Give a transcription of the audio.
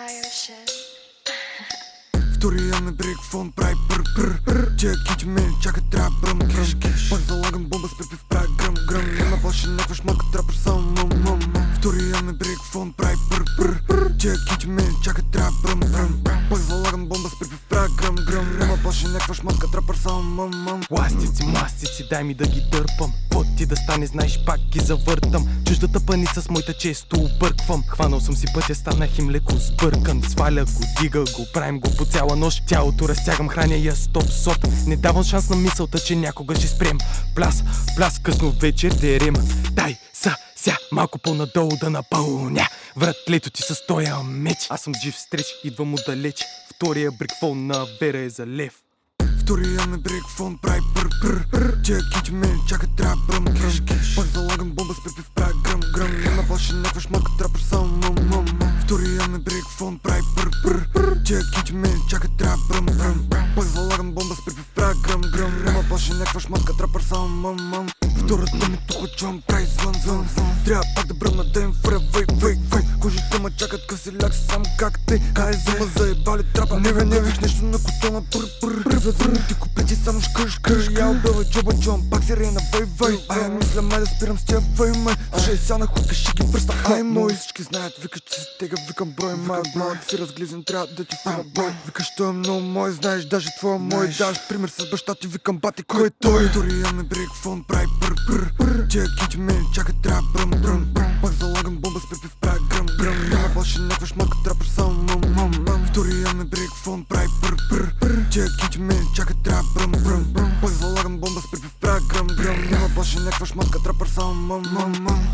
higher shit. Втория ми брик фон прави пър. Тия кинчи ме чака, трябва бръм киш. Пак залагам бомба с припив, прави гръм. Няма баше някаква шмотка, трапър само мъм. Втория ми брик фон прави пър. Тия кинчи ме чака, трябва бръм. Пак залагам бомба с припив, прави гръм. Няма баше някаква шмотка, трапър само мъм. Ластици, мастици, дай ми да ги дърпам. Какво ти да стане, знаеш, пак ги завъртам. Чуждата паница с моята често обърквам. Хванал съм си пътя, станах им леко сбъркан. Сваля го, дига го, правим го по цяла нощ. Тялото разтягам, храня я стоп. Не давам шанс на мисълта, че някога ще спрем. Пляс, късно вечер дерем. Дай ся, малко по-надолу да напълня вратлето ти с тоя меч. Аз съм жив стреч, идвам отдалеч. Втория брикфон на Вера е за лев. Втория ми брик фон прави пър. Тия кинчи ме чака, трябва бръм киш. Пак залагам бомба с припив, прави гръм. Няма баше някаква шмотка, трапър само мъм. Втория ми брик фон прави пър. Тия кинчи ме чака, трябва бръм. Пак залагам бомба с припив, прави гръм. Няма баше някаква шмотка, трапър само мъм. Втората ми тук чувам прави звън. Трябва пак да бръмна да им фъря вей. Кожите ма чакат къси ляк сам как те. Кай зама заебали трапа. Не виж нещо на котона пър. Завърнати купети само шкър. Я убива джоба чувам пак сирена вей. Ай мисля май да спирам с тия вей май. Слушай сега на хутка ще ги пръста. Ай мой всички знаят, викаш че се тега, викам брой май. Малък си разглизан, трябва да ти фана бой. Викаш той е много мой, знаеш даже твоя мой. Даш пример с баща ти, викам бати кой е той. Втория ми брик фон прави пър. Тия кинчи ме чака, трябва бръм. Пак залагам бомба с припив, прави гръм. Няма баше някаква шмотка, трапър само мъм. Втория ми брик фон прави пър. Тия кинчи ме чака, трябва бръм. Пак залагам бомба с припив, прави гръм. Няма баше някаква шмотка, трапър само мъм.